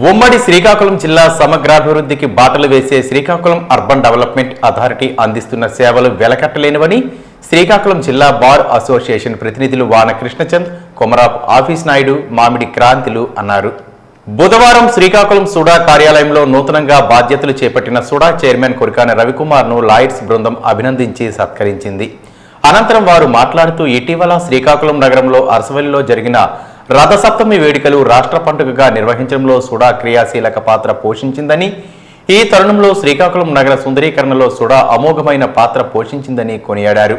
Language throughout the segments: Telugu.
ఉమ్మడి శ్రీకాకుళం జిల్లా సమగ్రాభివృద్ధికి బాటలు వేసే శ్రీకాకుళం అర్బన్ డెవలప్మెంట్ అథారిటీ అందిస్తున్న సేవలు వెలకట్టలేనివని శ్రీకాకుళం జిల్లా బార్ అసోసియేషన్ ప్రతినిధులు వాన కృష్ణచంద్, కొమరాపు ఆఫీస్ నాయుడు, మామిడి క్రాంతిలు అన్నారు. బుధవారం శ్రీకాకుళం సుడా కార్యాలయంలో నూతనంగా బాధ్యతలు చేపట్టిన సుడా చైర్మన్ కొరికాన రవికుమార్ను లాయర్స్ బృందం అభినందించి సత్కరించింది. అనంతరం వారు మాట్లాడుతూ ఇటీవల శ్రీకాకుళం నగరంలో అరసవల్లిలో జరిగిన రథసప్తమి వేడుకలు రాష్ట్ర పండుగగా నిర్వహించడంలో సుడా క్రియాశీలక పాత్ర పోషించిందని, ఈ తరుణంలో శ్రీకాకుళం నగర సుందరీకరణలో సుడా అమోఘమైన పాత్ర పోషించిందని కొనియాడారు.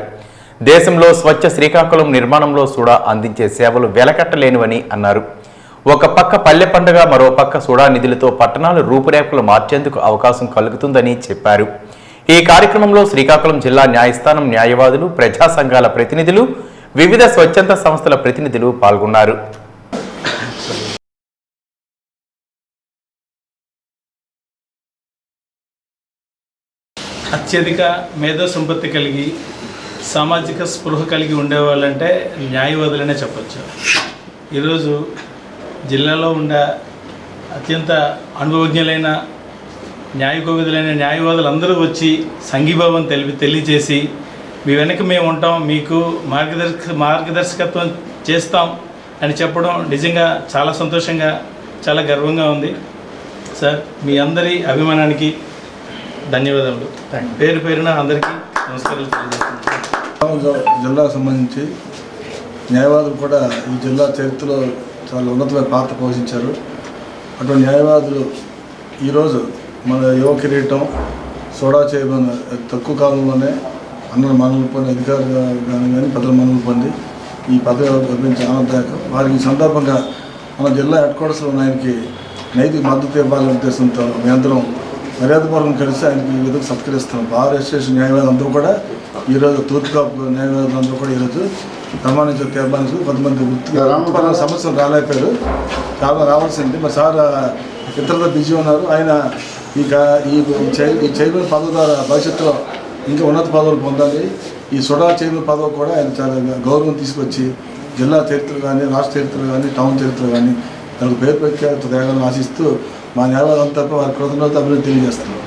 దేశంలో స్వచ్ఛ శ్రీకాకుళం నిర్మాణంలో సుడా అందించే సేవలు వెలకట్టలేనివని అన్నారు. ఒక పక్క పల్లె పండుగ, మరో పక్క సుడా నిధులతో పట్టణాలు రూపురేఖలు మార్చేందుకు అవకాశం కలుగుతుందని చెప్పారు. ఈ కార్యక్రమంలో శ్రీకాకుళం జిల్లా న్యాయస్థానం న్యాయవాదులు, ప్రజా సంఘాల ప్రతినిధులు, వివిధ స్వచ్ఛంద సంస్థల ప్రతినిధులు పాల్గొన్నారు. అత్యధిక మేధో సంపత్తి కలిగి సామాజిక స్పృహ కలిగి ఉండేవాళ్ళంటే న్యాయవాదులనే చెప్పచ్చు. ఈరోజు జిల్లాలో ఉండే అత్యంత అనుభవజ్ఞులైన న్యాయకోవిదులైన న్యాయవాదులు అందరూ వచ్చి సంఘీభావం తెలియజేసి మీ వెనక మేము ఉంటాం, మీకు మార్గదర్శకత్వం చేస్తాం అని చెప్పడం నిజంగా చాలా సంతోషంగా, చాలా గర్వంగా ఉంది. సార్, మీ అందరి అభిమానానికి ధన్యవాదాలు. పేరు పేరున అందరికీ నమస్కారాలు తెలియజేస్తున్నాను. జిల్లాకు సంబంధించి న్యాయవాదులు కూడా ఈ జిల్లా చరిత్రలో చాలా ఉన్నతమైన పాత్ర పోషించారు. అటువంటి న్యాయవాదులు ఈరోజు మన యువ కిరీటం సోడా చేయమని తక్కువ కాలంలోనే అందరూ మనవులు పొంది, అధికారులు కానీ ప్రజల మనవులు పొంది ఈ పదవి లభించే ఆనందదాయకం. వారికి ఈ సందర్భంగా మన జిల్లా హెడ్ క్వార్టర్స్లో ఆయనకి నైతిక మద్దతు ఇవ్వాలనే ఉద్దేశంతో మీ అందరం మర్యాదపూర్వకం కలిసి ఆయనకి ఈ విధంగా సత్కరిస్తాం. బార్ అసోసియేషన్ న్యాయవాదులు అందరూ కూడా ఈరోజు తూర్పుకాపు న్యాయవాదులు అందరూ కూడా ఈరోజు ప్రమాణించే తీర్మానించి కొంతమంది వృత్తిపరమైన సమస్యలు రాలేకపోయారు, చాలా రావాల్సింది. మరి సార్ ఇతరులతో బిజీ ఉన్నారు. ఆయన ఈ చైర్మన్ పదవి ద్వారా భవిష్యత్తులో ఇంకా ఉన్నత పదవులు పొందాలి. ఈ సుడా చైర్మన్ పదవి కూడా ఆయన చాలా గౌరవం తీసుకొచ్చి జిల్లా చరిత్రలు కానీ, రాష్ట్ర చరిత్రలు కానీ, టౌన్ చరిత్రలు కానీ తనకు పేరు ప్రఖ్యాత తేగాలని ఆశిస్తూ మా న్యాయవాదులంతా వారి కృతజ్ఞతలు అభివృద్ధి తెలియజేస్తున్నారు.